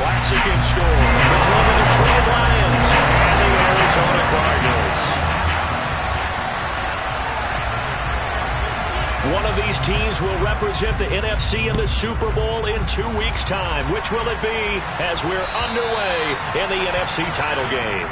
classic in store between the Detroit Lions and the Arizona Cardinals. One of these teams will represent the NFC in the Super Bowl in 2 weeks' time. Which will it be as we're underway in the NFC title game?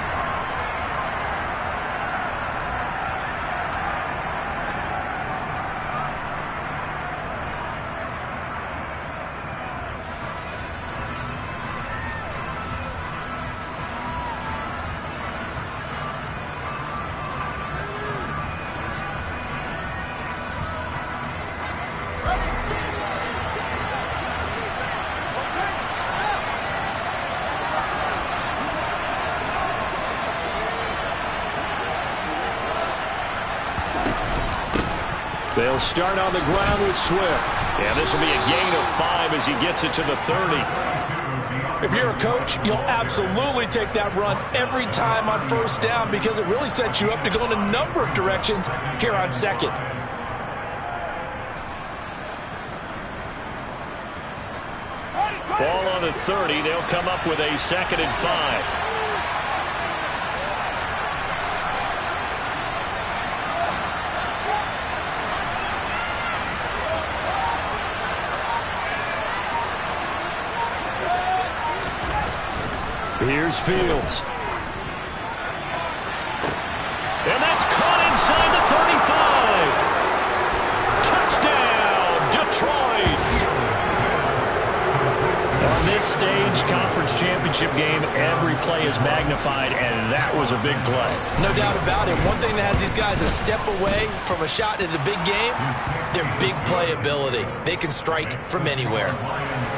They'll start on the ground with Swift. And this will be a gain of 5 as he gets it to the 30. If you're a coach, you'll absolutely take that run every time on first down because it really sets you up to go in a number of directions here on second. Ball on the 30. They'll come up with a 2nd and 5. Here's Fields. And that's caught inside the 35. Touchdown, Detroit. On this stage, conference championship game, every play is magnified, and that was a big play. No doubt about it. One thing that has these guys a step away from a shot at the big game, their big play ability. They can strike from anywhere.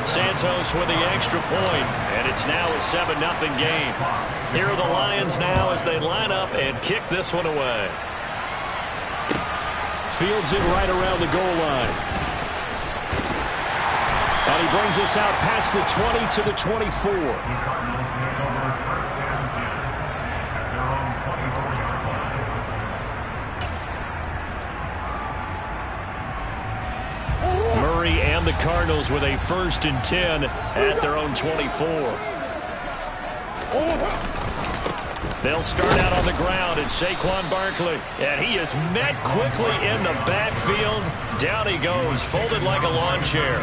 Santos with the extra point, and it's now a 7-0 game. Here are the Lions now as they line up and kick this one away. Fields it right around the goal line. And he brings us out past the 20 to the 24. And the Cardinals with a 1st and 10 at their own 24. They'll start out on the ground. It's Saquon Barkley. And he is met quickly in the backfield. Down he goes, folded like a lawn chair.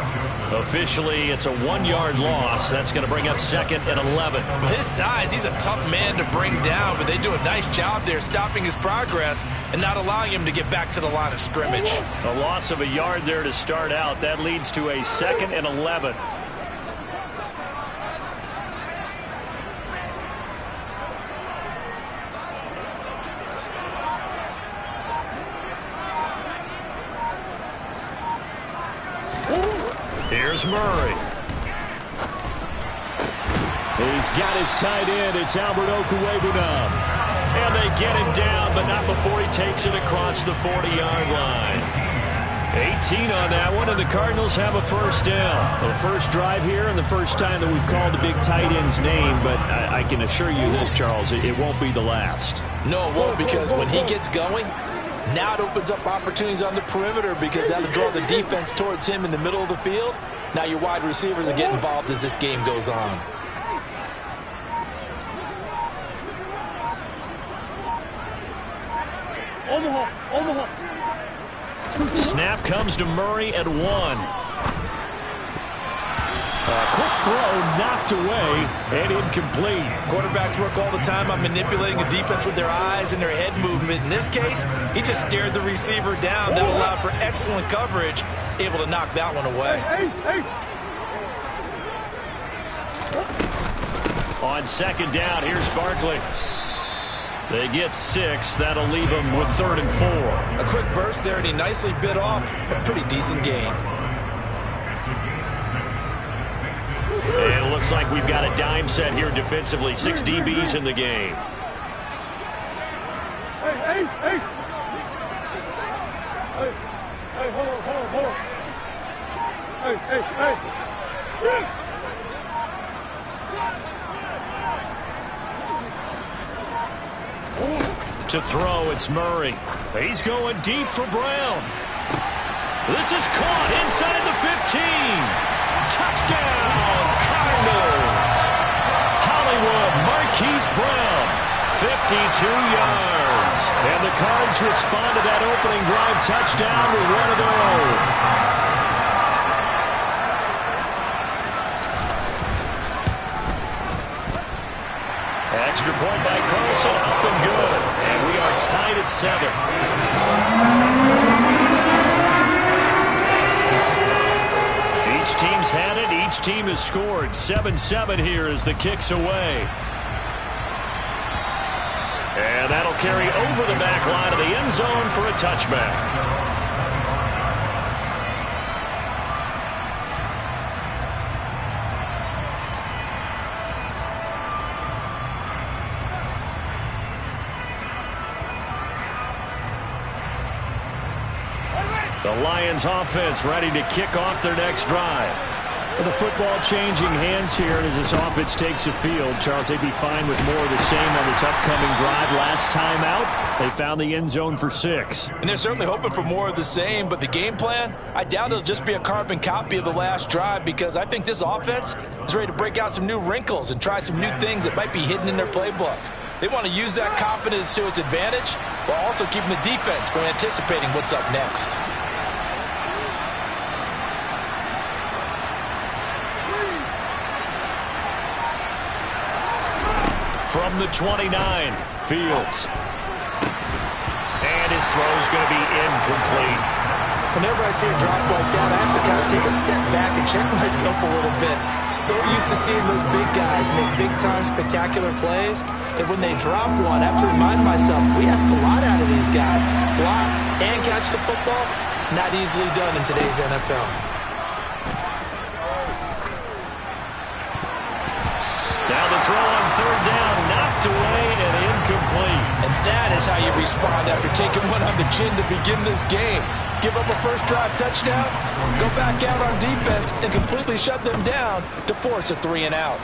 Officially, it's a 1-yard loss. That's going to bring up 2nd and 11. With his size, he's a tough man to bring down, but they do a nice job there stopping his progress and not allowing him to get back to the line of scrimmage. A loss of a yard there to start out. That leads to a 2nd and 11. Here's Murray. He's got his tight end. It's Albert Okwuegbunam. And they get him down, but not before he takes it across the 40-yard line. 18 on that one, and the Cardinals have a 1st down. The first drive here and the first time that we've called the big tight end's name, but I can assure you this, Charles, it won't be the last. No, it won't, because when he gets going, now it opens up opportunities on the perimeter because that'll draw the defense towards him in the middle of the field. Now your wide receivers will get involved as this game goes on. Omaha. Snap comes to Murray at 1. A quick throw knocked away and incomplete. Quarterbacks work all the time on manipulating a defense with their eyes and their head movement. In this case, he just stared the receiver down. That allowed for excellent coverage, able to knock that one away. On 2nd down, here's Barkley. They get 6. That'll leave them with 3rd and 4. A quick burst there, and he nicely bit off a pretty decent gain. And it looks like we've got a dime set here defensively. 6 DBs in the game. Hey, hold on. Hey. Shoot! To throw, it's Murray. He's going deep for Brown. This is caught inside the 15. Touchdown, Cardinals. 52 yards. And the Cards respond to that opening drive touchdown with one of their own. Extra point by Carlson, up and good. And we are tied at 7. Each team's had it. Each team has scored. 7-7 here as the kick's away. And that'll carry over the back line of the end zone for a touchback. The Lions offense ready to kick off their next drive. With the football changing hands here as this offense takes the field, Charles, they'd be fine with more of the same on this upcoming drive. Last time out, they found the end zone for 6. And they're certainly hoping for more of the same, but the game plan, I doubt it'll just be a carbon copy of the last drive, because I think this offense is ready to break out some new wrinkles and try some new things that might be hidden in their playbook. They want to use that confidence to its advantage while also keeping the defense from anticipating what's up next. From the 29, Fields. And his throw's going to be incomplete. Whenever I see a drop like that, I have to kind of take a step back and check myself a little bit. So used to seeing those big guys make big-time spectacular plays that when they drop one, I have to remind myself, we ask a lot out of these guys. Block and catch the football, not easily done in today's NFL. Now the throw on third down, knocked away and incomplete. And that is how you respond after taking one on the chin to begin this game. Give up a first drive touchdown, go back out on defense, and completely shut them down to force a 3-and-out.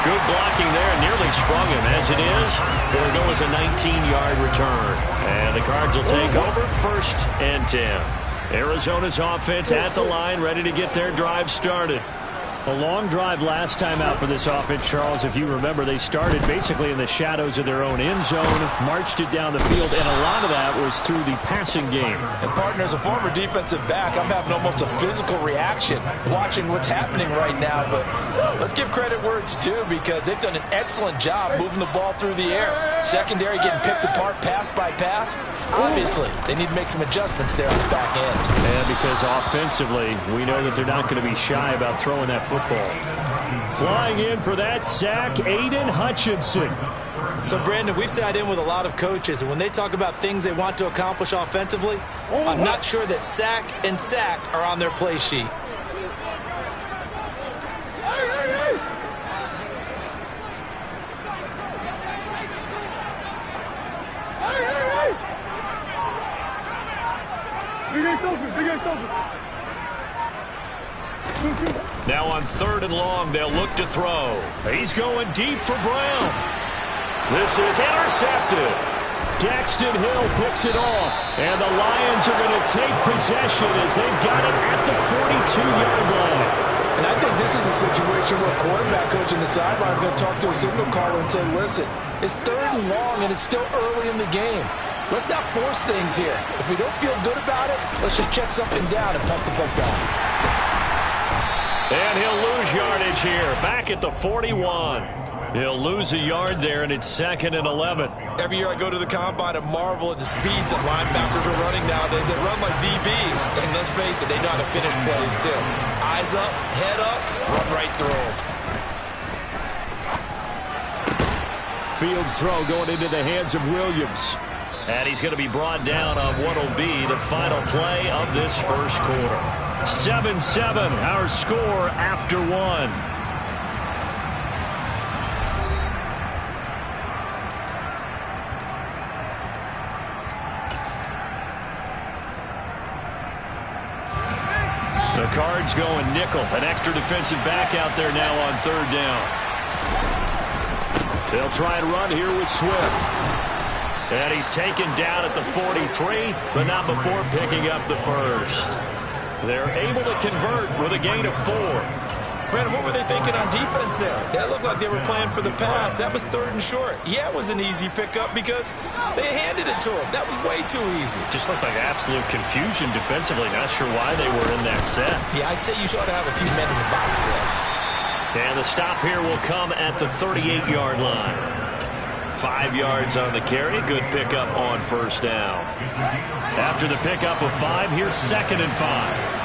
Good blocking there, nearly sprung him. As it is, it'll go as a 19-yard return. And the Cards will take over 1st and 10. Arizona's offense at the line, ready to get their drive started. A long drive last time out for this offense, Charles. If you remember, they started basically in the shadows of their own end zone, marched it down the field, and a lot of that was through the passing game. And, partner, as a former defensive back, I'm having almost a physical reaction watching what's happening right now. But let's give credit where it's due, because they've done an excellent job moving the ball through the air. Secondary getting picked apart pass by pass. Obviously, they need to make some adjustments there on the back end. And because offensively, we know that they're not going to be shy about throwing that football. Flying in for that sack, Aiden Hutchinson. So, Brandon, we sat in with a lot of coaches, and when they talk about things they want to accomplish offensively, I'm not sure that sack and sack are on their play sheet. Now on 3rd and long, they'll look to throw. He's going deep for Brown. This is intercepted. Daxton Hill picks it off. And the Lions are going to take possession as they've got it at the 42-yard line. And I think this is a situation where a quarterback coach in the sideline is going to talk to a signal caller and say, listen, it's 3rd and long and it's still early in the game. Let's not force things here. If we don't feel good about it, let's just check something down and punt the football. And he'll lose yardage here, back at the 41. He'll lose a yard there, and it's 2nd and 11. Every year I go to the combine and marvel at the speeds that linebackers are running nowadays. They run like DBs. And let's face it, they know how to finish plays too. Eyes up, head up, run right through them. Fields throw going into the hands of Williams. And he's going to be brought down on what will be the final play of this first quarter. 7-7, our score after 1. The Cards going nickel. An extra defensive back out there now on 3rd down. They'll try and run here with Swift. And he's taken down at the 43, but not before picking up the first. They're able to convert with a gain of 4. Brandon, what were they thinking on defense there? That looked like they were playing for the pass. That was 3rd and short. Yeah, it was an easy pickup because they handed it to him. That was way too easy. Just looked like absolute confusion defensively. Not sure why they were in that set. Yeah, I'd say you ought to have a few men in the box there. And the stop here will come at the 38-yard line. 5 yards on the carry. Good pickup on first down. After the pickup of 5, here's 2nd and 5.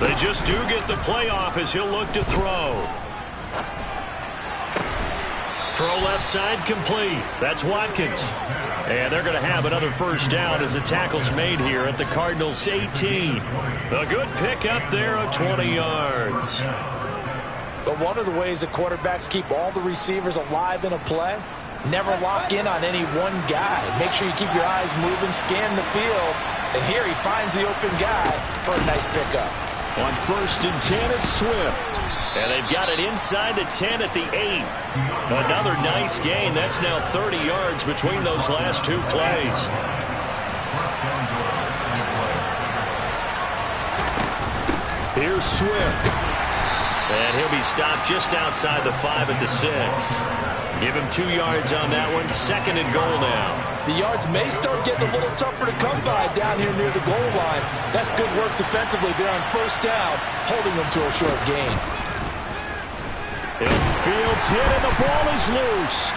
They just do get the playoff as he'll look to throw. Throw left side complete. That's Watkins. And they're going to have another first down as the tackle's made here at the Cardinals' 18. A good pickup there of 20 yards. But one of the ways the quarterbacks keep all the receivers alive in a play, never lock in on any one guy. Make sure you keep your eyes moving, scan the field. And here he finds the open guy for a nice pickup. On 1st and 10, it's Swift. And they've got it inside the 10 at the 8. Another nice gain. That's now 30 yards between those last 2 plays. Here's Swift. And he'll be stopped just outside the 5 at the 6. Give him 2 yards on that one. 2nd and goal now. The yards may start getting a little tougher to come by down here near the goal line. That's good work defensively there on first down, holding them to a short gain. Fields hit and the ball is loose.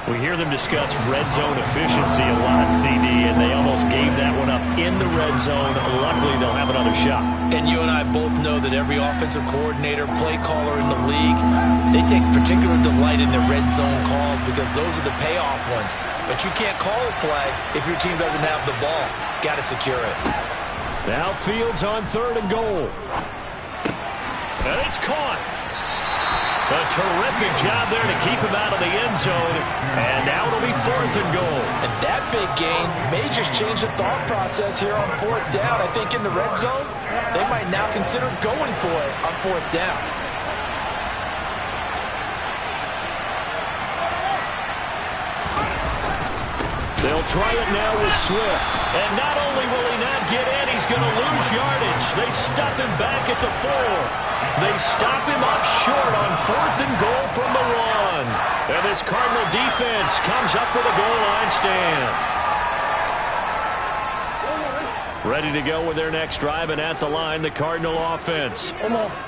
We hear them discuss red zone efficiency a lot, CD, and they almost gave that one up in the red zone. Luckily, they'll have another shot. And you and I both know that every offensive coordinator, play caller in the league, they take particular delight in their red zone calls because those are the payoff ones. But you can't call a play if your team doesn't have the ball. Got to secure it. Now Fields on 3rd and goal. And it's caught. A terrific job there to keep him out of the end zone. And now it'll be 4th and goal. And that big gain may just change the thought process here on 4th down. I think in the red zone, they might now consider going for it on 4th down. They'll try it now with Swift. And not only will he not get in, he's going to lose yardage. They stuff him back at the 4. They stop him up short on 4th and goal from the 1. And this Cardinal defense comes up with a goal line stand. Ready to go with their next drive, and at the line, the Cardinal offense.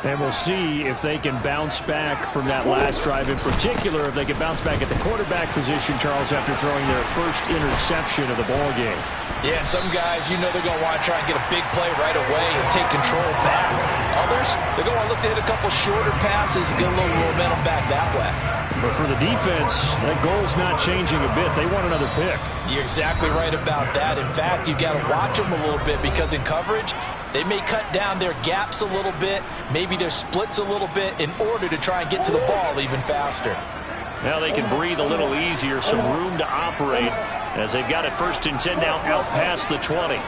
And we'll see if they can bounce back from that last drive. In particular, if they can bounce back at the quarterback position, Charles, after throwing their first interception of the ballgame. Yeah, and some guys, you know they're going to want to try and get a big play right away and take control back. Others, they're going to look to hit a couple shorter passes and get a little momentum back that way. But for the defense, that goal's not changing a bit. They want another pick. You're exactly right about that. In fact, you've got to watch them a little bit because in coverage, they may cut down their gaps a little bit, maybe their splits a little bit in order to try and get to the ball even faster. Now they can breathe a little easier, some room to operate as they've got it 1st and 10 now out past the 20.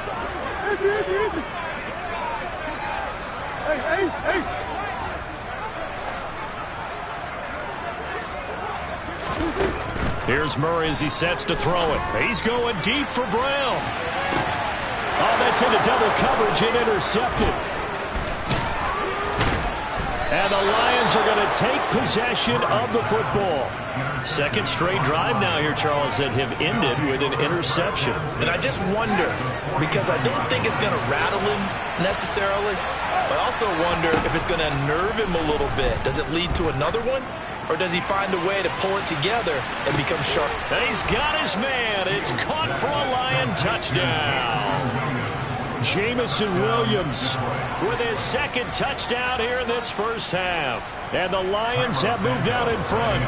Here's Murray as he sets to throw it. He's going deep for Brown. Oh, that's into double coverage and intercepted. And the Lions are going to take possession of the football. 2nd straight drive now here, Charles, that have ended with an interception. And I just wonder, because I don't think it's going to rattle him necessarily, but I also wonder if it's going to nerve him a little bit. Does it lead to another one? Or does he find a way to pull it together and become sharp? And he's got his man. It's caught for a Lion touchdown. Jamison Williams with his 2nd touchdown here in this first half. And the Lions have moved out in front.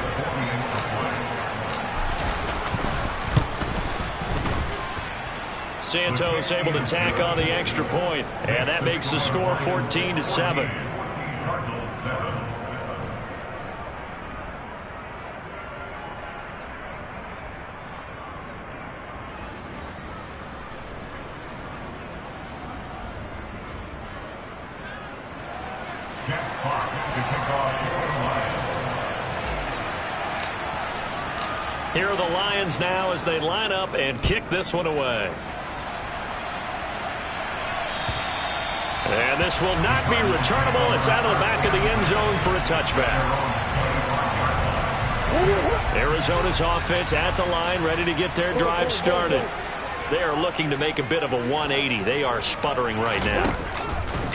Santos able to tack on the extra point, and that makes the score 14-7. Here are the Lions now as they line up and kick this one away. And this will not be returnable. It's out of the back of the end zone for a touchback. Arizona's offense at the line, ready to get their drive started. They are looking to make a bit of a 180. They are sputtering right now.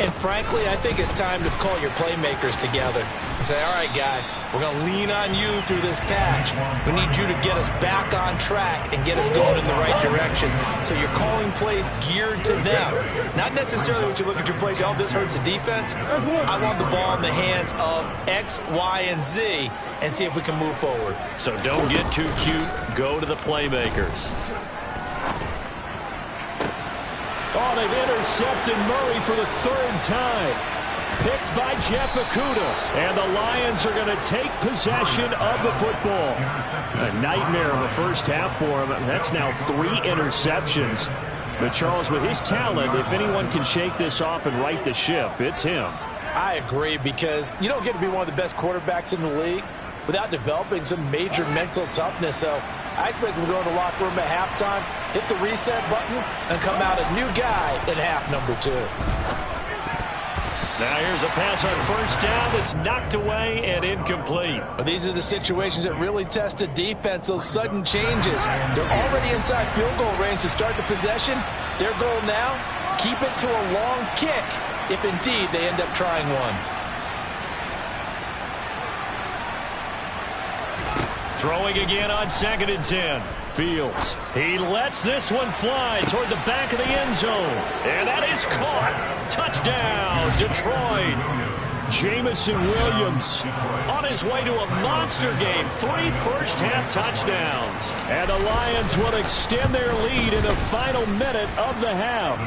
And frankly, I think it's time to call your playmakers together and say, all right, guys, we're going to lean on you through this patch. We need you to get us back on track and get us going in the right direction. So you're calling plays geared to them. Not necessarily when you look at your plays, oh, this hurts the defense. I want the ball in the hands of X, Y, and Z and see if we can move forward. So don't get too cute. Go to the playmakers. Oh, they've intercepted Murray for the third time. Picked by Jeff Okudah. And the Lions are going to take possession of the football. A nightmare of a first half for him. That's now 3 interceptions. But Charles, with his talent, if anyone can shake this off and right the ship, it's him. I agree, because you don't get to be one of the best quarterbacks in the league without developing some major mental toughness. So I expect him to go in the locker room at halftime, hit the reset button, and come out a new guy in half number 2. Now here's a pass on first down that's knocked away and incomplete. Well, these are the situations that really test a defense, those sudden changes. They're already inside field goal range to start the possession. Their goal now, keep it to a long kick if indeed they end up trying one. Throwing again on 2nd and 10. Fields. He lets this one fly toward the back of the end zone. And that is caught. Touchdown, Detroit. Jamison Williams on his way to a monster game. 3 first-half touchdowns. And the Lions will extend their lead in the final minute of the half.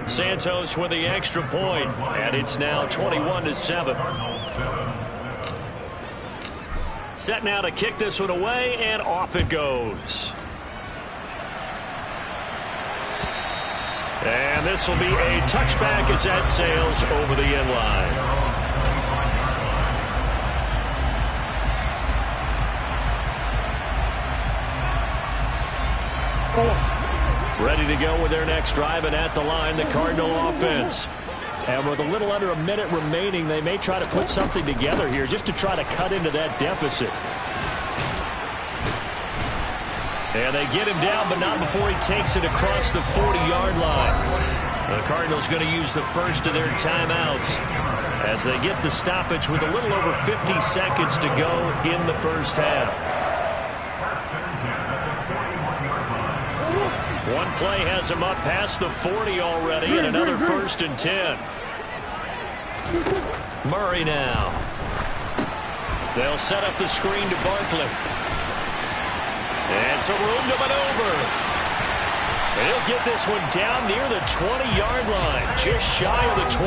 Santos with the extra point, and it's now 21-7. Set now to kick this one away, and off it goes. And this will be a touchback as that sails over the end line. Ready to go with their next drive, and at the line, the Cardinal offense. And with a little under a minute remaining, they may try to put something together here just to try to cut into that deficit. And they get him down, but not before he takes it across the 40-yard line. The Cardinals going to use the first of their timeouts as they get the stoppage with a little over 50 seconds to go in the first half. One play has him up past the 40 already, and another 1st and 10. Murray now. They'll set up the screen to Barkley. And some room to maneuver. And he'll get this one down near the 20-yard line, just shy of the 20.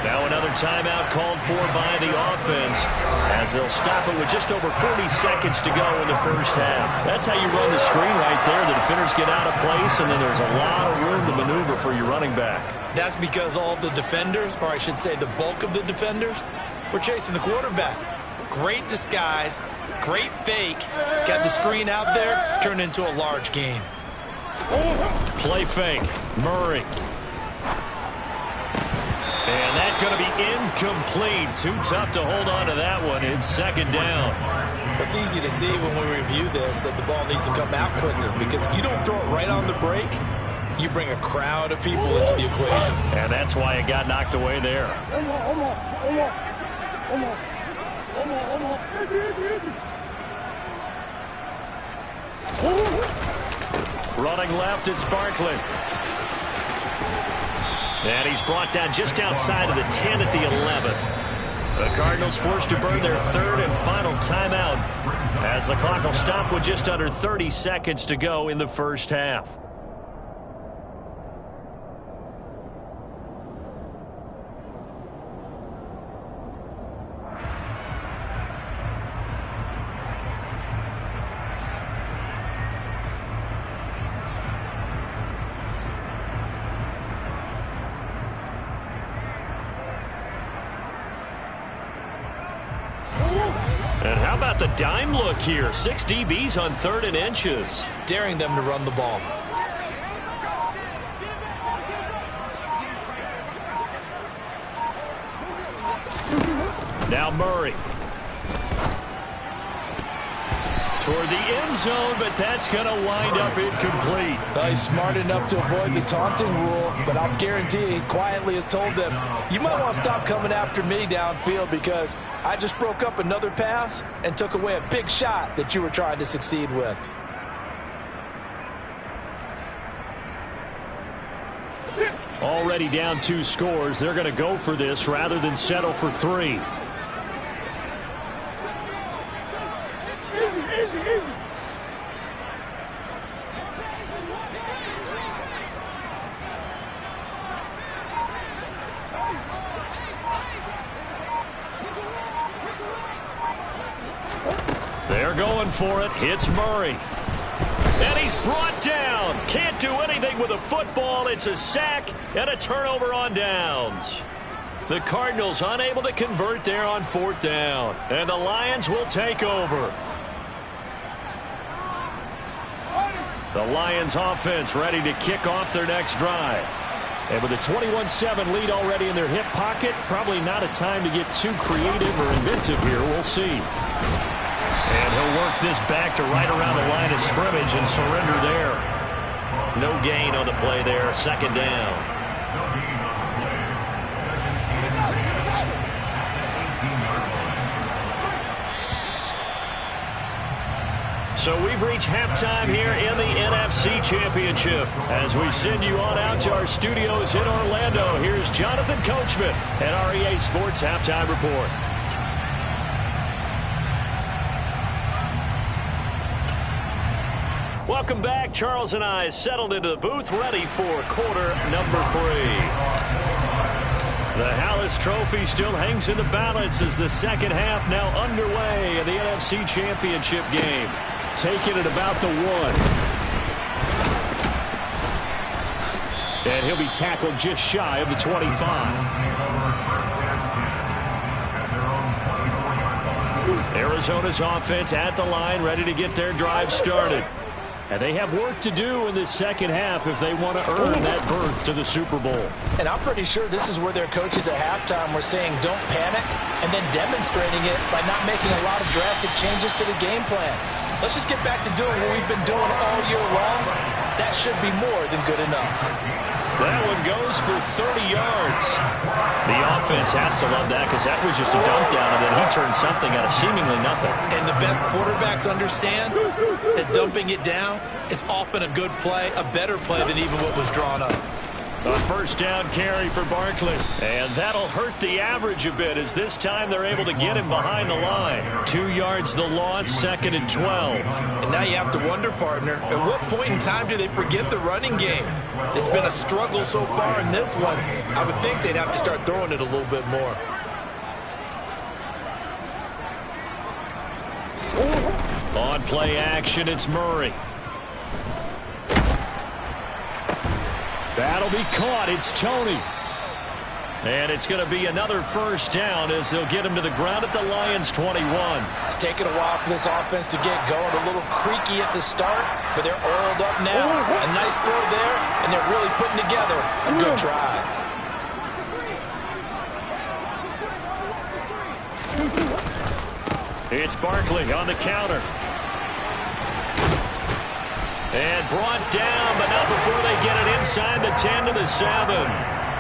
Now another timeout called for by the offense as they'll stop it with just over 40 seconds to go in the first half. That's how you run the screen right there. The defenders get out of place, and then there's a lot of room to maneuver for your running back. That's because all the defenders, or I should say the bulk of the defenders, were chasing the quarterback. Great disguise, great fake, got the screen out there, turned into a large gain. Play fake, Murray. And that's going to be incomplete. Too tough to hold on to that one. It's 2nd down. It's easy to see when we review this that the ball needs to come out quicker, because if you don't throw it right on the break, you bring a crowd of people into the equation. And that's why it got knocked away there. Running left, it's Barkley. And he's brought down just outside of the 10 at the 11. The Cardinals forced to burn their 3rd and final timeout as the clock will stop with just under 30 seconds to go in the first half. And how about the dime look here? 6 DBs on 3rd and inches. Daring them to run the ball. Now Murray. Toward the end zone, but that's going to wind up incomplete. He's smart enough to avoid the taunting rule, but I'll guarantee he quietly has told them, you might want to stop coming after me downfield because I just broke up another pass and took away a big shot that you were trying to succeed with. Already down 2 scores. They're going to go for this rather than settle for 3. They're going for it. Hits Murray. And he's brought down. Can't do anything with a football. It's a sack and a turnover on downs. The Cardinals unable to convert there on 4th down. And the Lions will take over. The Lions offense ready to kick off their next drive. And with a 21-7 lead already in their hip pocket, probably not a time to get too creative or inventive here. We'll see. And he'll work this back to right around the line of scrimmage and surrender there. No gain on the play there. 2nd down. So we've reached halftime here in the NFC Championship. As we send you on out to our studios in Orlando, here's Jonathan Coachman at REA Sports Halftime Report. Welcome back. Charles and I settled into the booth, ready for quarter number 3. The Hallis Trophy still hangs in the balance as the second half now underway in the NFC Championship game. Taking it about the 1. And he'll be tackled just shy of the 25. Arizona's offense at the line, ready to get their drive started. And they have work to do in this second half if they want to earn that berth to the Super Bowl. And I'm pretty sure this is where their coaches at halftime were saying don't panic and then demonstrating it by not making a lot of drastic changes to the game plan. Let's just get back to doing what we've been doing all year long. That should be more than good enough. That one goes for 30 yards. The offense has to love that because that was just a dump down, and then he turned something out of seemingly nothing. And the best quarterbacks understand that dumping it down is often a good play, a better play than even what was drawn up. A first down carry for Barkley. And that'll hurt the average a bit as this time they're able to get him behind the line. 2 yards the loss, 2nd and 12. And now you have to wonder, partner, at what point in time do they forget the running game? It's been a struggle so far in this one. I would think they'd have to start throwing it a little bit more. On play action, it's Murray. That'll be caught. It's Tony. And it's going to be another first down as they'll get him to the ground at the Lions' 21. It's taken a while for this offense to get going. A little creaky at the start, but they're oiled up now. A nice throw there, and they're really putting together a good drive. It's Barkley on the counter. And brought down, but not before they get it inside the 10 to the 7.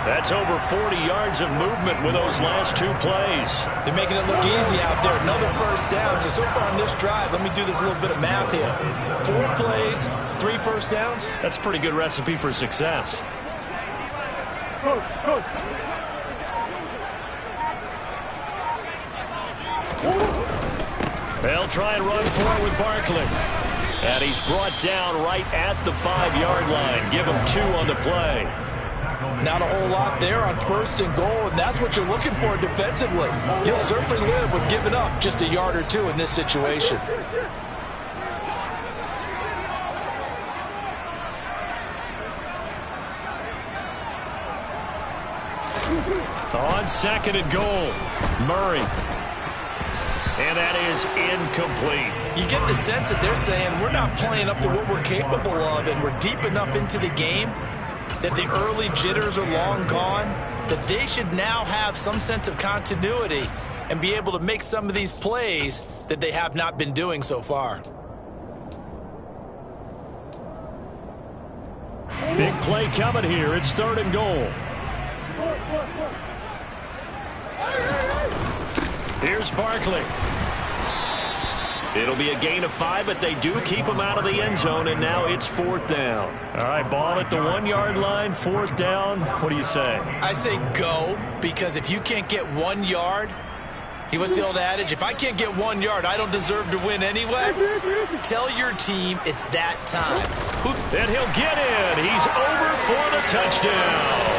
That's over 40 yards of movement with those last 2 plays. They're making it look easy out there. Another first down. So far on this drive, let me do this little bit of math here. 4 plays, 3 first downs. That's a pretty good recipe for success. Coach. They'll try and run forward with Barkley. And he's brought down right at the 5-yard line. Give him 2 on the play. Not a whole lot there on 1st and goal, and that's what you're looking for defensively. You'll certainly live with giving up just a yard or 2 in this situation. On 2nd and goal, Murray. And that is incomplete. You get the sense that they're saying we're not playing up to what we're capable of, and we're deep enough into the game that the early jitters are long gone, that they should now have some sense of continuity and be able to make some of these plays that they have not been doing so far. Big play coming here. It's 3rd and goal. Here's Barkley. It'll be a gain of 5, but they do keep him out of the end zone, and now it's 4th down. All right, ball at the 1-yard line, 4th down. What do you say? I say go, because if you can't get 1 yard, what's the old adage? If I can't get 1 yard, I don't deserve to win anyway. Tell your team it's that time. And he'll get in. He's over for the touchdown.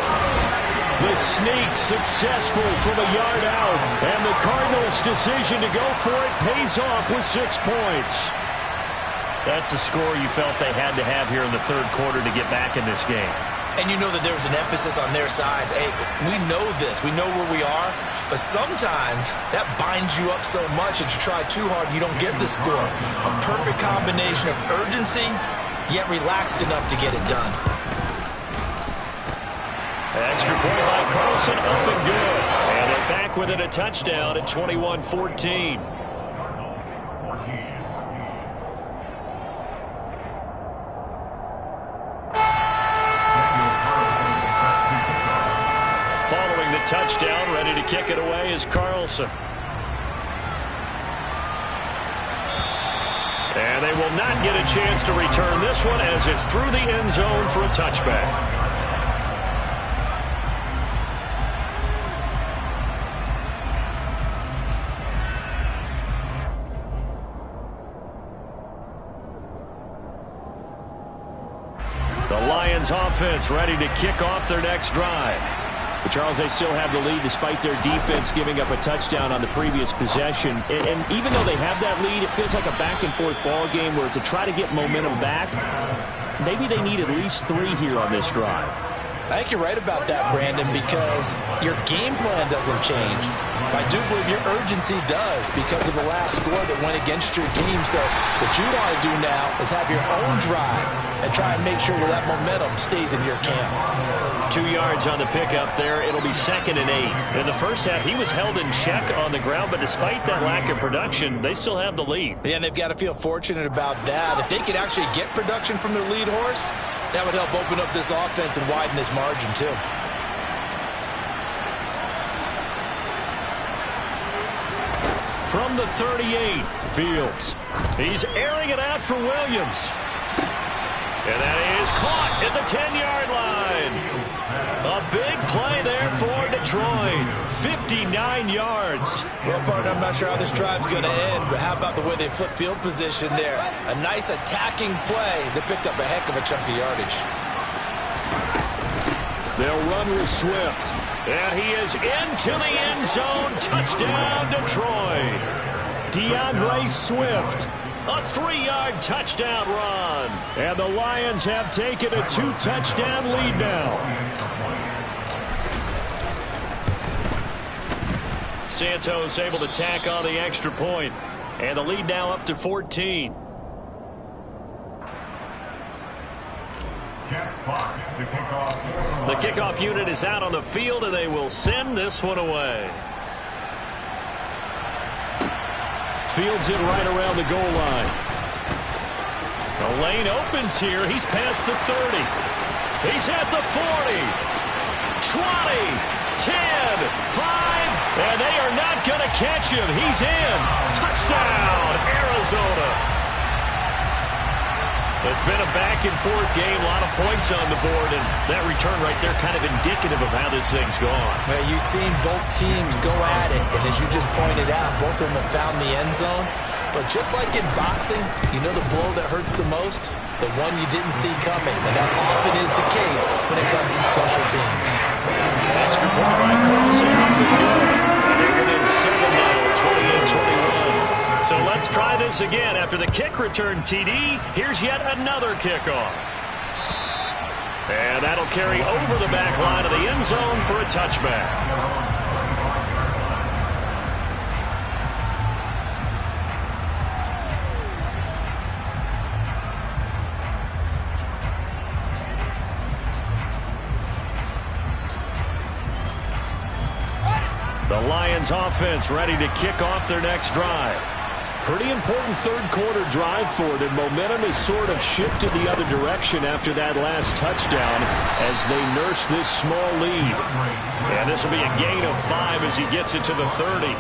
The sneak successful from a yard out, and the Cardinals' decision to go for it pays off with 6 points. That's a score you felt they had to have here in the 3rd quarter to get back in this game. And you know that there was an emphasis on their side. Hey, we know this. We know where we are. But sometimes that binds you up so much that you try too hard and you don't get the score. A perfect combination of urgency, yet relaxed enough to get it done. Extra point by Carlson, up and good. And they're back within a touchdown at 21-14. Following the touchdown, ready to kick it away is Carlson. And they will not get a chance to return this one as it's through the end zone for a touchback. The Lions offense ready to kick off their next drive. But Charles, they still have the lead despite their defense giving up a touchdown on the previous possession. And even though they have that lead, it feels like a back-and-forth ball game where to try to get momentum back, maybe they need at least 3 here on this drive. I think you're right about that, Brandon, because your game plan doesn't change. I do believe your urgency does because of the last score that went against your team. So what you want to do now is have your own drive and try and make sure that that momentum stays in your camp. 2 yards on the pickup there. It'll be 2nd and 8. In the first half, he was held in check on the ground, but despite that lack of production, they still have the lead. Yeah, and they've got to feel fortunate about that. If they could actually get production from their lead horse, that would help open up this offense and widen this margin, too. From the 38, Fields. He's airing it out for Williams. And that is caught at the 10-yard line. A big play there for Detroit. 59 yards. Well, partner, I'm not sure how this drive's going to end, but how about the way they flip field position there? A nice attacking play that picked up a heck of a chunk of yardage. They'll run with Swift. And he is into the end zone. Touchdown, Detroit. DeAndre Swift. A 3-yard touchdown run. And the Lions have taken a 2-touchdown lead now. Santos able to tack on the extra point. And the lead now up to 14. The kickoff unit is out on the field, and they will send this one away. Fields it right around the goal line. The lane opens here. He's past the 30. He's at the 40. 20. 10. 5. And they are not going to catch him. He's in. Touchdown, Arizona. It's been a back-and-forth game, a lot of points on the board, and that return right there kind of indicative of how this thing's gone. Well, you've seen both teams go at it, and as you just pointed out, both of them have found the end zone. But just like in boxing, you know the blow that hurts the most? The one you didn't see coming, and that often is the case when it comes in special teams. Extra point by Carlson. They're within 7 now, 28-21. So let's try this again. After the kick return TD, here's yet another kickoff. And that'll carry over the back line of the end zone for a touchback. Lions offense ready to kick off their next drive. Pretty important third quarter drive for them. Momentum has sort of shifted the other direction after that last touchdown as they nurse this small lead. And this will be a gain of 5 as he gets it to the 30.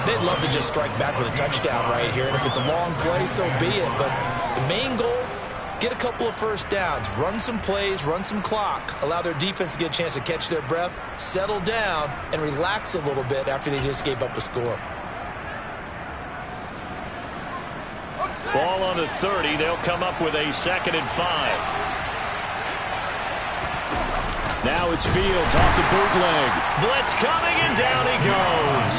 They'd love to just strike back with a touchdown right here, and if it's a long play, so be it. But the main goal, get a couple of first downs, run some plays, run some clock, allow their defense to get a chance to catch their breath, settle down, and relax a little bit after they just gave up a score. Ball on the 30. They'll come up with a 2nd and 5. Now it's Fields off the bootleg. Blitz coming, and down he goes.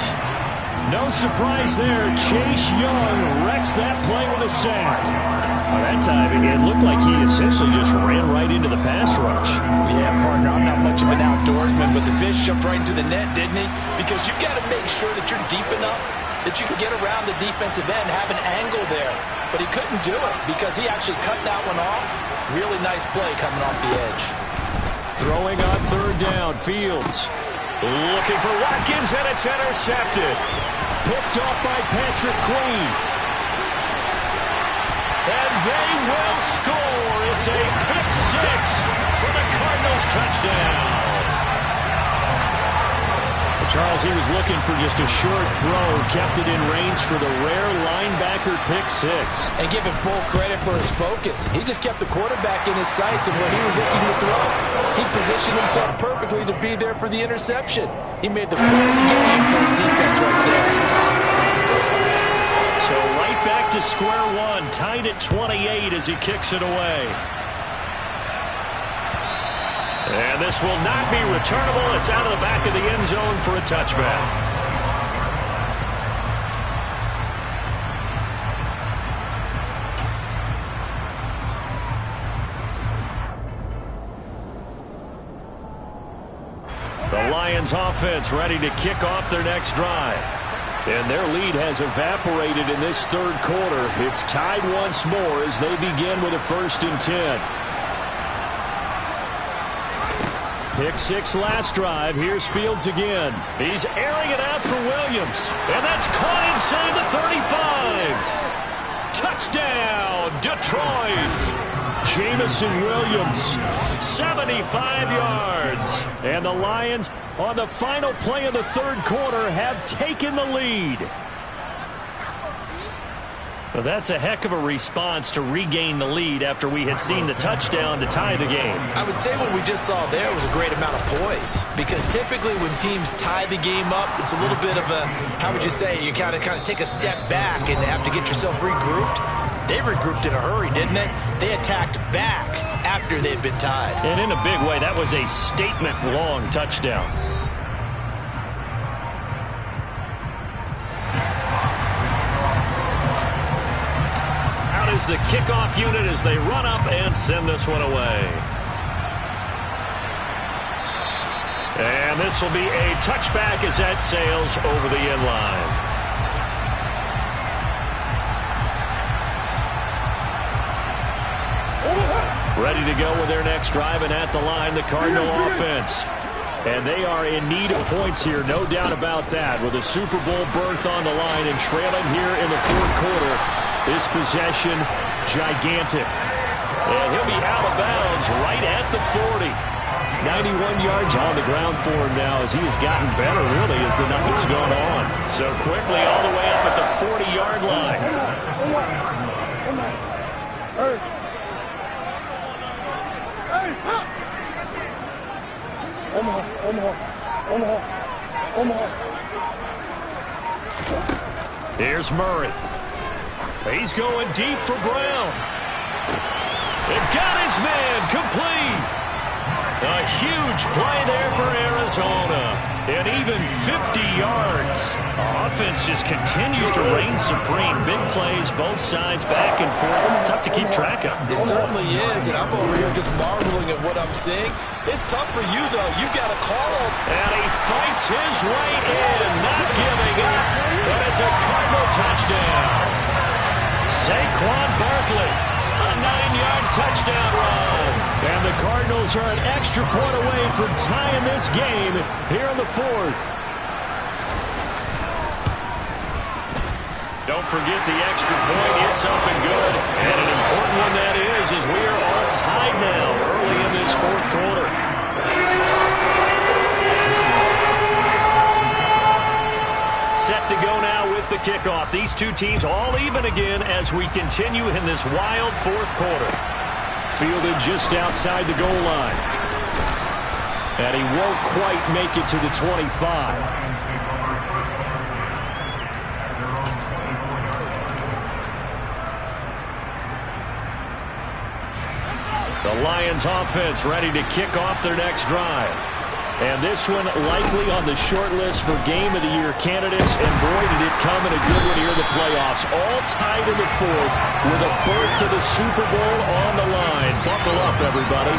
No surprise there. Chase Young wrecks that play with a sack. Well, that time it looked like he essentially just ran right into the pass rush. Yeah, partner, I'm not much of an outdoorsman, but the fish jumped right into the net, didn't he? Because you've got to make sure that you're deep enough that you can get around the defensive end, have an angle there. But he couldn't do it because he actually cut that one off. Really nice play coming off the edge. Throwing on 3rd down, Fields. Looking for Watkins, and it's intercepted. Picked off by Patrick Queen. And they will score. It's a pick 6 for the Cardinals touchdown. Charles, he was looking for just a short throw, kept it in range for the rare linebacker pick 6. And give him full credit for his focus. He just kept the quarterback in his sights, and when he was looking to throw, he positioned himself perfectly to be there for the interception. He made the play of the game for his defense right there. So right back to square one, tied at 28 as he kicks it away. And this will not be returnable. It's out of the back of the end zone for a touchback. The Lions offense ready to kick off their next drive. And their lead has evaporated in this third quarter. It's tied once more as they begin with a 1st and 10. Pick 6 last drive. Here's Fields again. He's airing it out for Williams. And that's caught inside the 35. Touchdown, Detroit. Jamison Williams. 75 yards. And the Lions, on the final play of the third quarter, have taken the lead. Well, that's a heck of a response to regain the lead after we had seen the touchdown to tie the game. I would say what we just saw there was a great amount of poise, because typically when teams tie the game up, it's a little bit of a, how would you say, you kind of take a step back and have to get yourself regrouped. They regrouped in a hurry, didn't they? They attacked back after they'd been tied. And in a big way, that was a statement-long touchdown. Is the kickoff unit as they run up and send this one away. And this will be a touchback as that sails over the end line. Ready to go with their next drive, and at the line, the Cardinal offense. And they are in need of points here, no doubt about that, with a Super Bowl berth on the line and trailing here in the fourth quarter. This possession, gigantic. And he'll be out of bounds right at the 40. 91 yards on the ground for him now as he has gotten better, really, as the night's gone on. So quickly all the way up at the 40-yard line. Here's Murray. He's going deep for Brown. And got his man complete. A huge play there for Arizona. And even 50 yards. Offense just continues to reign supreme. Big plays, both sides, back and forth. Tough to keep track of. It certainly is, and I'm over here just marveling at what I'm seeing. It's tough for you, though. You got to call him. And he fights his way in, not giving up. And it's a Cardinal touchdown. Saquon Barkley, a 9-yard touchdown run. And the Cardinals are an extra point away from tying this game here in the fourth. Don't forget the extra point. It's up and good. And an important one that is, as we are all tied now early in this fourth quarter. Set to go now with the kickoff. These two teams all even again as we continue in this wild fourth quarter. Fielded just outside the goal line. And he won't quite make it to the 25. The Lions offense ready to kick off their next drive. And this one likely on the short list for Game of the Year candidates. And boy, did it come in a good one here in the playoffs. All tied in the fourth with a berth to the Super Bowl on the line. Buckle up, everybody.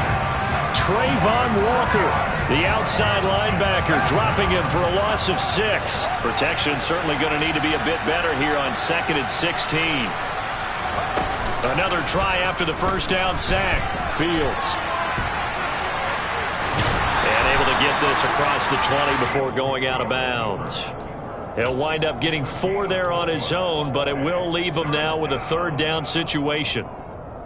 Trayvon Walker, the outside linebacker, dropping him for a loss of 6. Protection certainly going to need to be a bit better here on 2nd and 16. Another try after the first down sack. Fields. And able to get this across the 20 before going out of bounds. He'll wind up getting 4 there on his own, but it will leave him now with a 3rd down situation.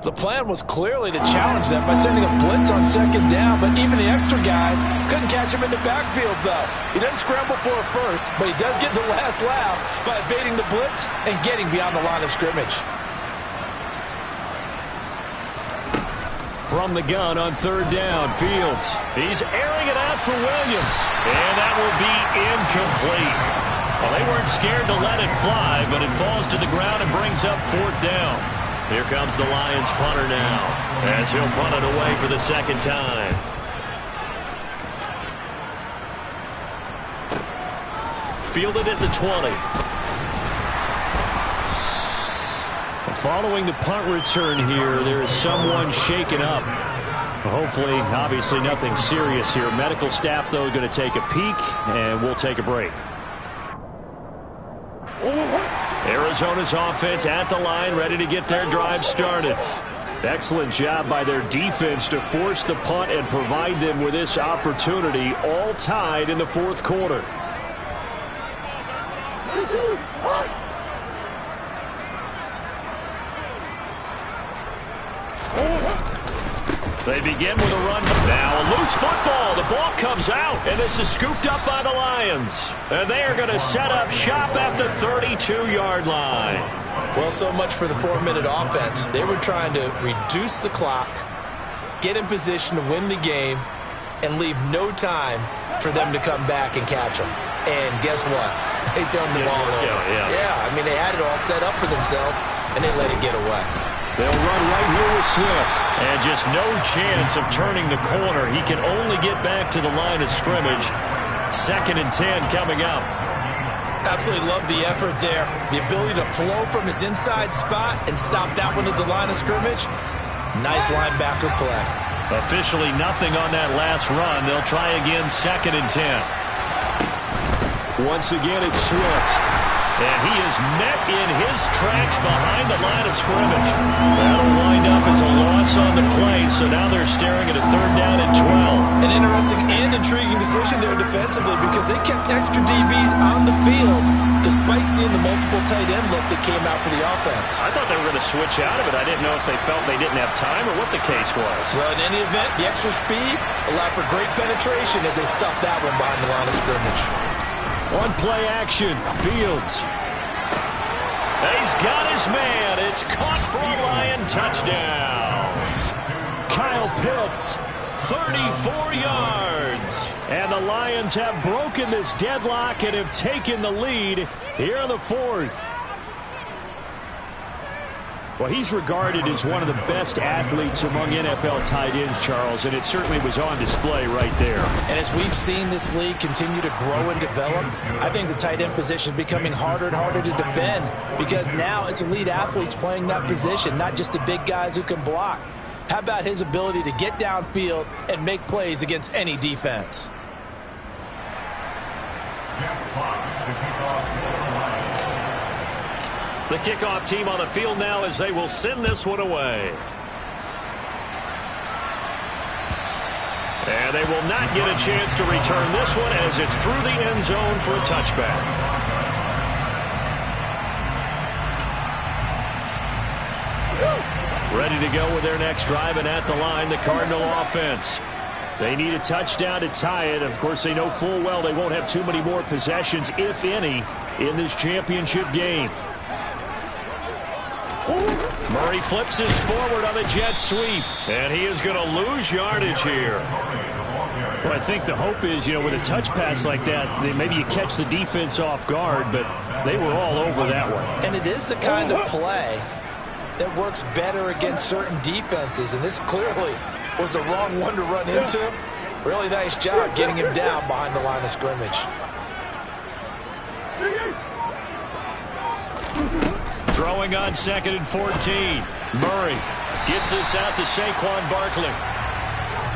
The plan was clearly to challenge them by sending a blitz on 2nd down, but even the extra guys couldn't catch him in the backfield, though. He doesn't scramble for a first, but he does get the last laugh by evading the blitz and getting beyond the line of scrimmage. From the gun on 3rd down, Fields. He's airing it out for Williams. And that will be incomplete. Well, they weren't scared to let it fly, but it falls to the ground and brings up 4th down. Here comes the Lions punter now, as he'll punt it away for the 2nd time. Fielded at the 20. Following the punt return here, there is someone shaken up. Hopefully, obviously nothing serious here. Medical staff, though, going to take a peek, and we'll take a break. Arizona's offense at the line, ready to get their drive started. Excellent job by their defense to force the punt and provide them with this opportunity, all tied in the fourth quarter. They begin with a run. Now a loose football. The ball comes out, and this is scooped up by the Lions. And they are going to set up shop at the 32-yard line. Well, so much for the 4-minute offense. They were trying to reduce the clock, get in position to win the game, and leave no time for them to come back and catch them. And guess what? They turned the ball over. Yeah, I mean, they had it all set up for themselves, and they let it get away. They'll run right here with Swift. And just no chance of turning the corner. He can only get back to the line of scrimmage. 2nd and 10 coming up. Absolutely love the effort there. The ability to flow from his inside spot and stop that one at the line of scrimmage. Nice linebacker play. Officially nothing on that last run. They'll try again 2nd and 10. Once again, it's Swift. And he is met in his tracks behind the line of scrimmage. That'll wind up as a loss on the play, so now they're staring at a 3rd down and 12. An interesting and intriguing decision there defensively because they kept extra DBs on the field despite seeing the multiple tight end look that came out for the offense. I thought they were going to switch out of it. I didn't know if they felt they didn't have time or what the case was. Well, in any event, the extra speed allowed for great penetration as they stuffed that one behind the line of scrimmage. One play action. Fields. He's got his man. It's caught for a Lion touchdown. Kyle Pitts, 34 yards. And the Lions have broken this deadlock and have taken the lead here in the fourth. Well, he's regarded as one of the best athletes among NFL tight ends, Charles, and it certainly was on display right there. And as we've seen this league continue to grow and develop, I think the tight end position is becoming harder and harder to defend because now it's elite athletes playing that position, not just the big guys who can block. How about his ability to get downfield and make plays against any defense? The kickoff team on the field now as they will send this one away. And they will not get a chance to return this one as it's through the end zone for a touchback. Ready to go with their next drive, and at the line, the Cardinal offense. They need a touchdown to tie it. Of course, they know full well they won't have too many more possessions, if any, in this championship game. Murray flips his forward on a jet sweep, and he is going to lose yardage here. Well, I think the hope is, with a touch pass like that, maybe you catch the defense off guard, but they were all over that one. And it is the kind of play that works better against certain defenses, and this clearly was the wrong one to run into. Really nice job getting him down behind the line of scrimmage. Throwing on 2nd and 14. Murray gets this out to Saquon Barkley.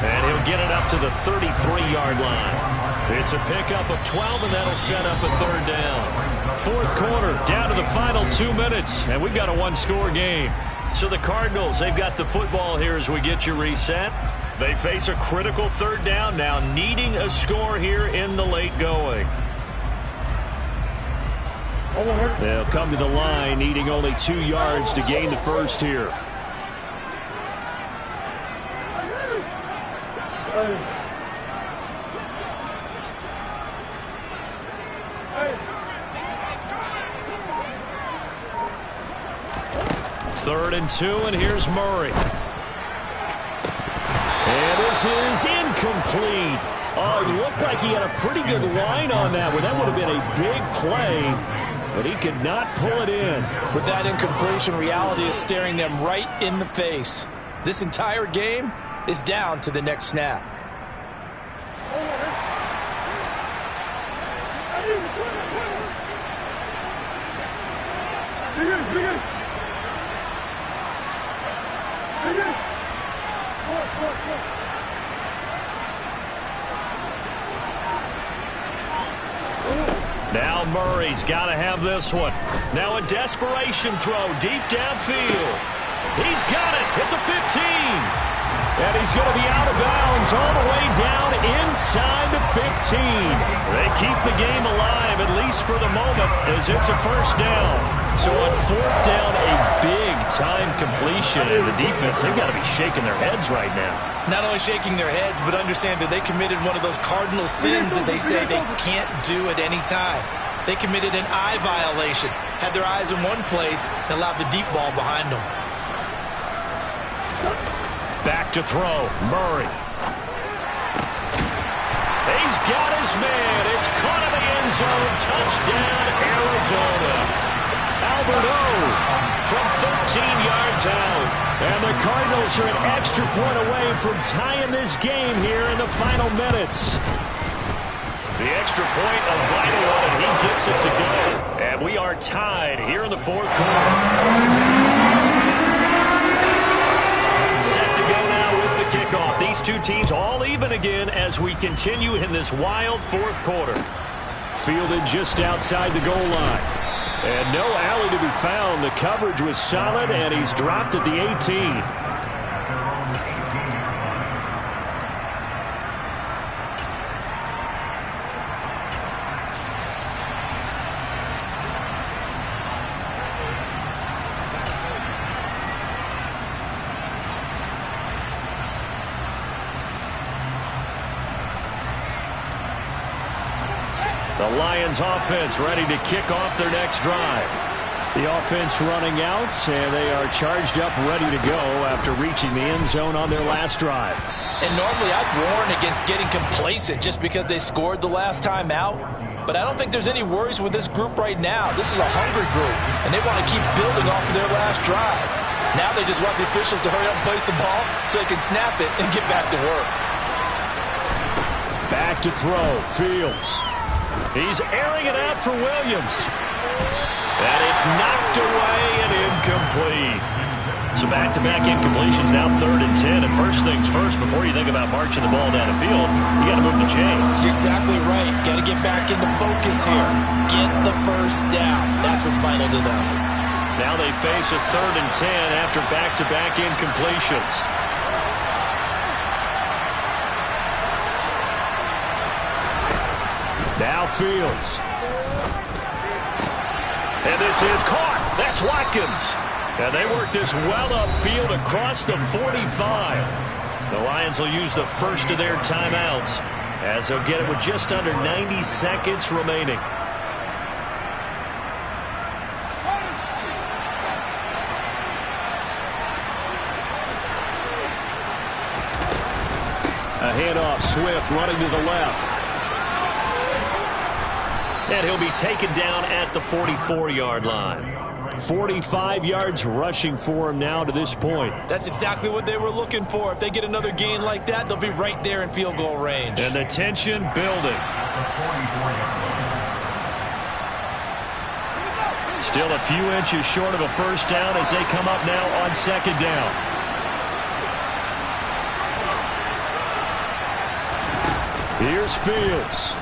And he'll get it up to the 33-yard line. It's a pickup of 12, and that'll set up a 3rd down. 4th quarter, down to the final 2 minutes, and we've got a one-score game. So the Cardinals, they've got the football here as we get you reset. They face a critical 3rd down now, needing a score here in the late going. They'll come to the line, needing only 2 yards to gain the first here. Third and 2, and here's Murray. And this is incomplete. Oh, it looked like he had a pretty good line on that one. That would have been a big play, but he could not pull it in. With that incompletion, reality is staring them right in the face. This entire game is down to the next snap. Now Murray's got to have this one. Now a desperation throw deep downfield. He's got it at the 15. And he's going to be out of bounds all the way down inside the 15. They keep the game alive, at least for the moment, as it's a 1st down. So on 4th down, a big-time completion. And the defense, they've got to be shaking their heads right now. Not only shaking their heads, but understand that they committed one of those cardinal sins that they say they can't do at any time. They committed an eye violation, had their eyes in one place, and allowed the deep ball behind them. Back to throw, Murray. He's got his man. It's caught in the end zone. Touchdown, Arizona. Albert O from 13 yards out. And the Cardinals are an extra point away from tying this game here in the final minutes. The extra point, a vital one, and he gets it to go. And we are tied here in the 4th quarter. Kickoff. These two teams all even again as we continue in this wild 4th quarter. Fielded just outside the goal line. And no alley to be found. The coverage was solid, and he's dropped at the 18. The Lions offense ready to kick off their next drive. The offense running out, and they are charged up, ready to go after reaching the end zone on their last drive. And normally I'd warn against getting complacent just because they scored the last time out. But I don't think there's any worries with this group right now. This is a hungry group, and they want to keep building off of their last drive. Now they just want the officials to hurry up and place the ball so they can snap it and get back to work. Back to throw, Fields. He's airing it out for Williams. And it's knocked away and incomplete. So back-to-back incompletions, now 3rd and 10. And first things first, before you think about marching the ball down the field, you got to move the chains. You're exactly right. Got to get back into focus here. Get the 1st down. That's what's vital to them. Now they face a 3rd and 10 after back-to-back incompletions. Now Fields. And this is caught. That's Watkins. And they work this well upfield across the 45. The Lions will use the first of their timeouts as they'll get it with just under 90 seconds remaining. A handoff, Swift running to the left. And he'll be taken down at the 44-yard line. 45 yards rushing for him now to this point. That's exactly what they were looking for. If they get another gain like that, they'll be right there in field goal range. And the tension building. Still a few inches short of a first down as they come up now on second down. Here's Fields.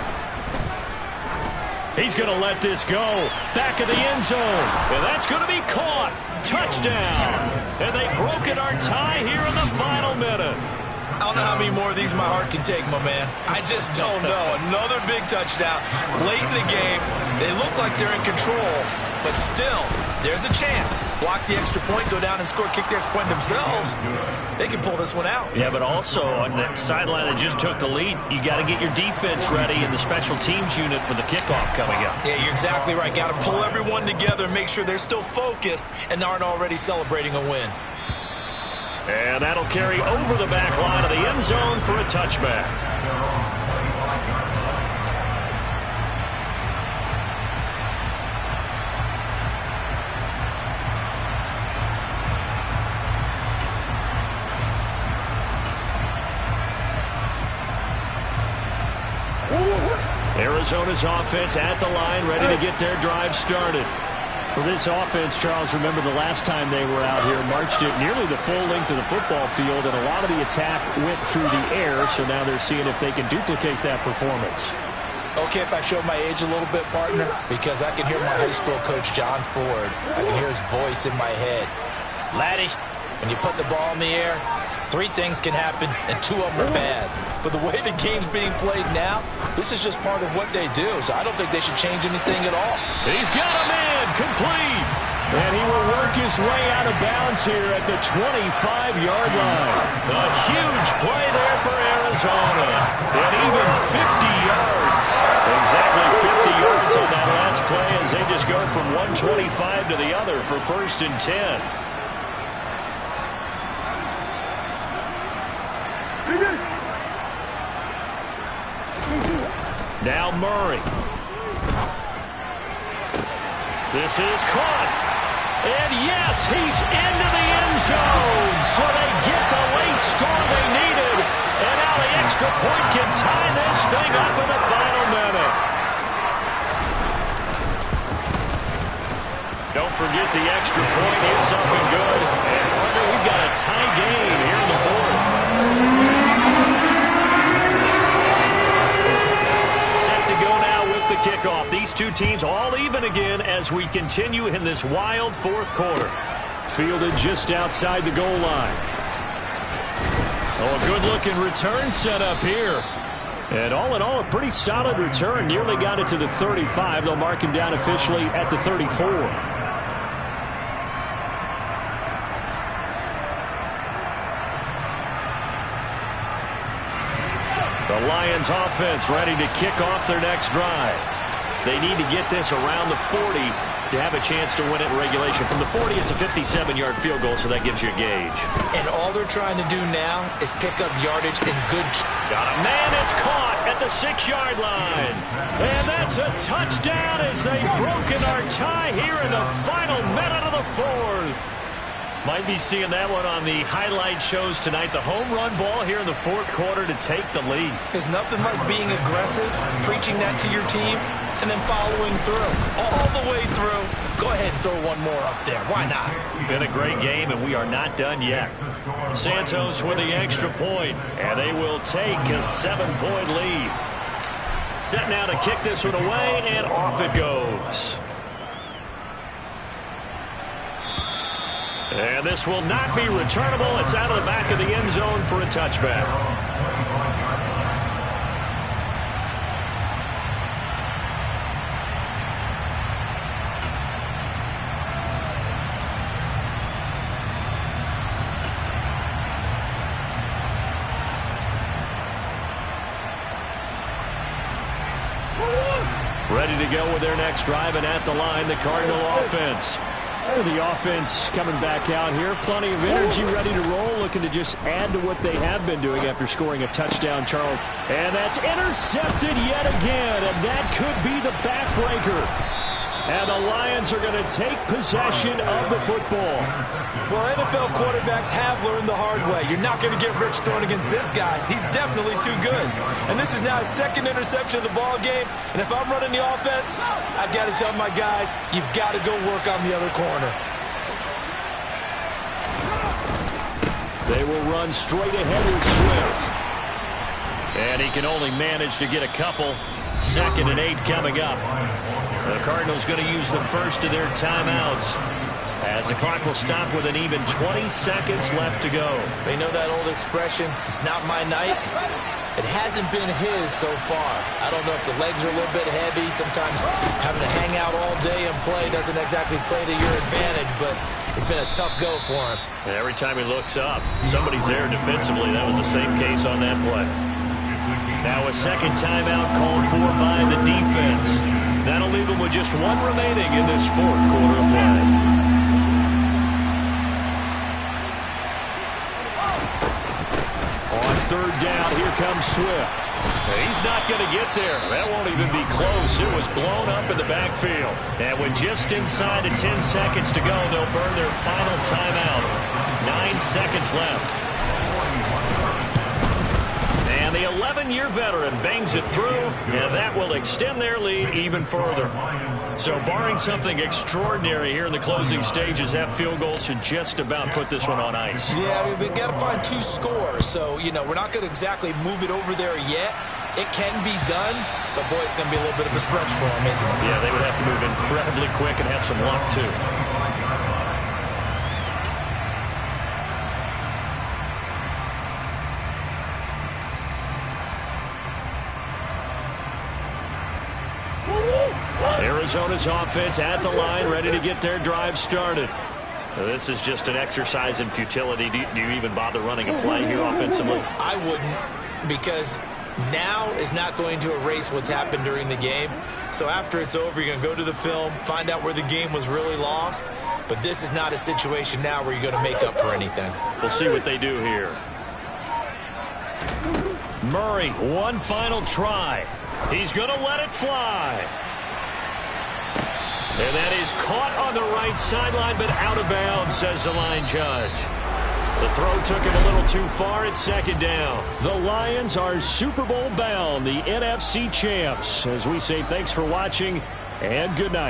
He's going to let this go. Back of the end zone. And that's going to be caught. Touchdown. And they've broken our tie here in the final minute. I don't know how many more of these my heart can take, my man. I just don't know. Another big touchdown. Late in the game, they look like they're in control. But still, there's a chance. Block the extra point, go down and score, kick the extra point themselves. They can pull this one out. Yeah, but also on the sideline that just took the lead, you got to get your defense ready in the special teams unit for the kickoff coming up. Yeah, you're exactly right. Got to pull everyone together and make sure they're still focused and aren't already celebrating a win. And that'll carry over the back line of the end zone for a touchback. Arizona's offense at the line, ready to get their drive started. Well, this offense, Charles, remember the last time they were out here, marched it nearly the full length of the football field, and a lot of the attack went through the air, so now they're seeing if they can duplicate that performance. Okay, if I show my age a little bit, partner, because I can hear my high school coach, John Ford. I can hear his voice in my head. Laddie, when you put the ball in the air, 3 things can happen, and 2 of them are bad. But the way the game's being played now, this is just part of what they do, so I don't think they should change anything at all. He's got a man, complete. And he will work his way out of bounds here at the 25-yard line. A huge play there for Arizona. And even 50 yards. Exactly 50 yards on that last play as they just go from 125 to the other for 1st and 10. Now Murray. This is caught. And yes, he's into the end zone. So they get the late score they needed. And now the extra point can tie this thing up in the final minute. Don't forget the extra point. It's up and good. And partner, we've got a tie game here in the 4th. The kickoff. These two teams all even again as we continue in this wild 4th quarter. Fielded just outside the goal line. Oh, a good-looking return set up here. And all in all, a pretty solid return. Nearly got it to the 35. They'll mark him down officially at the 34. The Lions offense ready to kick off their next drive. They need to get this around the 40 to have a chance to win it in regulation. From the 40, it's a 57-yard field goal, so that gives you a gauge. And all they're trying to do now is pick up yardage and good. Got a man, it's caught at the 6-yard line. And that's a touchdown as they've broken our tie here in the final minute of the 4th. Might be seeing that one on the highlight shows tonight. The home run ball here in the 4th quarter to take the lead. There's nothing like being aggressive, preaching that to your team, and then following through. All the way through. Go ahead and throw one more up there. Why not? Been a great game, and we are not done yet. Santos with the extra point, and they will take a 7-point lead. Set now to kick this one away, and off it goes. And this will not be returnable. It's out of the back of the end zone for a touchback. Ready to go with their next drive, and at the line, the Cardinal offense. The offense coming back out here. Plenty of energy, ready to roll, looking to just add to what they have been doing after scoring a touchdown, Charles. And that's intercepted yet again, and that could be the backbreaker. And the Lions are going to take possession of the football. Well, NFL quarterbacks have learned the hard way. You're not going to get rich throwing against this guy. He's definitely too good. And this is now his second interception of the ball game. And if I'm running the offense, I've got to tell my guys, you've got to go work on the other corner. They will run straight ahead with Swift. And he can only manage to get a couple. 2nd and 8 coming up. The Cardinals going to use the first of their timeouts as the clock will stop with an even 20 seconds left to go. They know that old expression, it's not my night. It hasn't been his so far. I don't know if the legs are a little bit heavy. Sometimes having to hang out all day and play doesn't exactly play to your advantage, but it's been a tough go for him. And every time he looks up, somebody's there defensively. That was the same case on that play. Now a second timeout called for by the defense. That'll leave them with just one remaining in this 4th quarter of play. On 3rd down, here comes Swift. He's not going to get there. That won't even be close. It was blown up in the backfield. And with just inside of 10 seconds to go, they'll burn their final timeout. 9 seconds left. And the 11-year veteran bangs it through, and that will extend their lead even further. So barring something extraordinary here in the closing stages, that field goal should just about put this one on ice. Yeah, we've got to find 2 scores. So, we're not going to exactly move it over there yet. It can be done, but, boy, it's going to be a little bit of a stretch for them, isn't it? Yeah, they would have to move incredibly quick and have some luck, too. Arizona's offense at the line, ready to get their drive started. This is just an exercise in futility. Do you even bother running a play here offensively? I wouldn't, because now is not going to erase what's happened during the game. So after it's over, you're going to go to the film, find out where the game was really lost. But this is not a situation now where you're going to make up for anything. We'll see what they do here. Murray, one final try. He's going to let it fly. And that is caught on the right sideline, but out of bounds, says the line judge. The throw took him a little too far. It's 2nd down. The Lions are Super Bowl bound, the NFC champs. As we say, thanks for watching and good night.